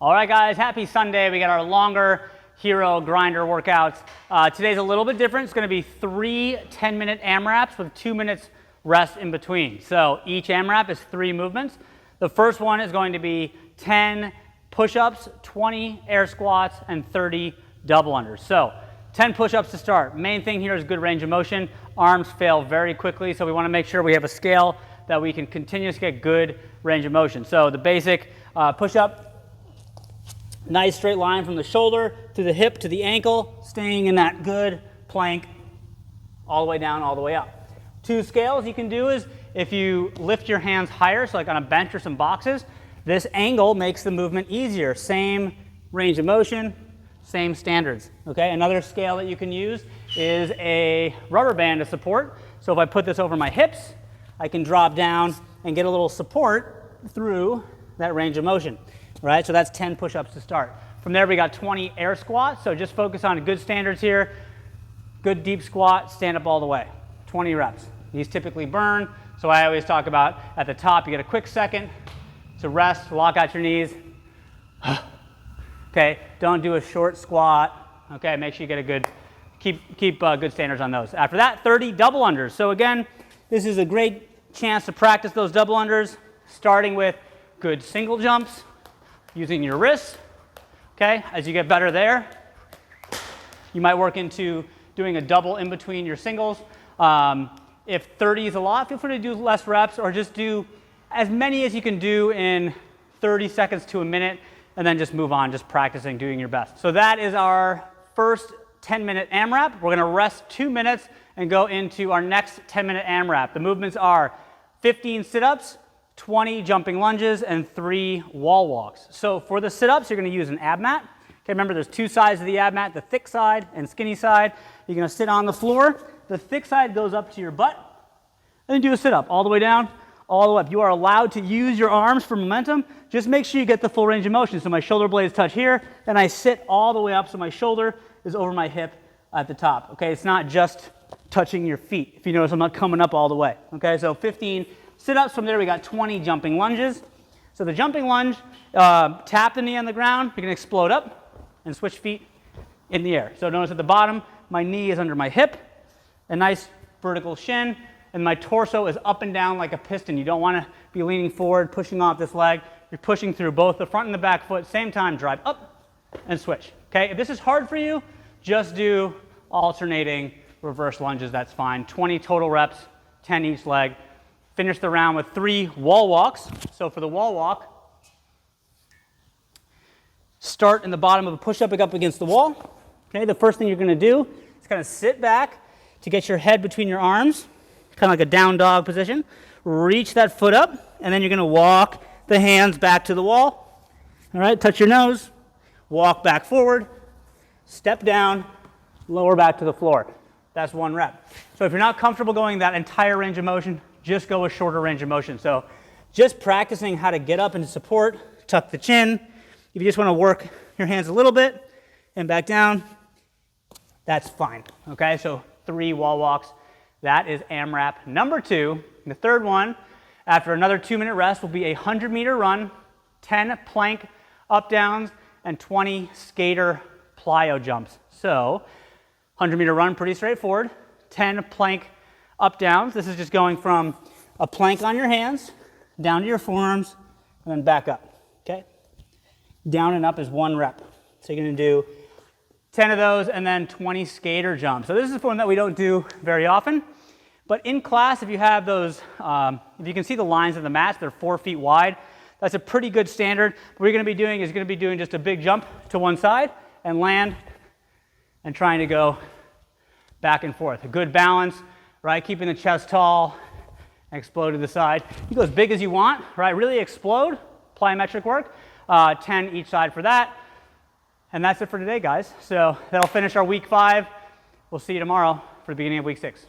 All right, guys, happy Sunday. We got our longer hero grinder workouts. Today's a little bit different. It's going to be 3 10-minute AMRAPs with 2 minutes rest in between. So each AMRAP is 3 movements. The first one is going to be 10 push-ups, 20 air squats, and 30 double unders. So 10 push-ups to start. Main thing here is good range of motion. Arms fail very quickly, so we want to make sure we have a scale that we can continuously get good range of motion. So the basic push-up, nice straight line from the shoulder to the hip to the ankle, staying in that good plank all the way down, all the way up. 2 scales you can do is if you lift your hands higher, so like on a bench or some boxes, this angle makes the movement easier. Same range of motion, same standards. Okay, another scale that you can use is a rubber band to support. So if I put this over my hips, I can drop down and get a little support through that range of motion. Right, so that's 10 push-ups to start. From there, we got 20 air squats. So just focus on good standards here. Good deep squat, stand up all the way. 20 reps. These typically burn. So I always talk about at the top, you get a quick second to rest, lock out your knees. Okay, don't do a short squat. Okay, make sure you get a good, keep good standards on those. After that, 30 double unders. So again, this is a great chance to practice those double unders, starting with good single jumps, using your wrists. Okay, as you get better there, you might work into doing a double in between your singles. If 30 is a lot, feel free to do less reps or just do as many as you can do in 30 seconds to a minute and then just move on, just practicing, doing your best. So that is our first 10-minute AMRAP. We're going to rest 2 minutes and go into our next 10-minute AMRAP. The movements are 15 sit-ups, 20 jumping lunges, and 3 wall walks. So for the sit-ups, you're going to use an ab mat. Okay, remember there's 2 sides of the ab mat, the thick side and skinny side. You're going to sit on the floor. The thick side goes up to your butt, and then do a sit-up all the way down, all the way up. You are allowed to use your arms for momentum. Just make sure you get the full range of motion. So my shoulder blades touch here, and I sit all the way up so my shoulder is over my hip at the top. Okay, it's not just touching your feet. If you notice, I'm not coming up all the way. Okay, so 15 sit-ups. From there, we got 20 jumping lunges. So the jumping lunge, tap the knee on the ground. You're going to explode up and switch feet in the air. So notice at the bottom, my knee is under my hip, a nice vertical shin, and my torso is up and down like a piston. You don't want to be leaning forward, pushing off this leg. You're pushing through both the front and the back foot. Same time, drive up and switch. Okay, if this is hard for you, just do alternating reverse lunges. That's fine. 20 total reps, 10 each leg. Finish the round with 3 wall walks. So for the wall walk, start in the bottom of a push-up up against the wall. Okay, the first thing you're going to do is kind of sit back to get your head between your arms, kind of like a down dog position. Reach that foot up, and then you're going to walk the hands back to the wall. All right, touch your nose, walk back forward, step down, lower back to the floor. That's 1 rep. So if you're not comfortable going that entire range of motion, just go with shorter range of motion. So just practicing how to get up into support, tuck the chin. If you just want to work your hands a little bit and back down, that's fine. Okay, so 3 wall walks. That is AMRAP number 2. And the third one, after another 2-minute rest, will be a 100-meter run, 10 plank up downs, and 20 skater plyo jumps. So 100-meter run, pretty straightforward. 10 plank up downs. This is just going from a plank on your hands, down to your forearms, and then back up. Okay? Down and up is 1 rep. So you're going to do 10 of those and then 20 skater jumps. So this is one that we don't do very often. But in class, if you have those, if you can see the lines of the mats, they're 4 feet wide. That's a pretty good standard. What you're going to be doing is just a big jump to one side and land and trying to go back and forth. A good balance, right? Keeping the chest tall, explode to the side. You go as big as you want, right? Really explode, plyometric work. 10 each side for that. And that's it for today, guys. So that'll finish our week 5. We'll see you tomorrow for the beginning of week 6.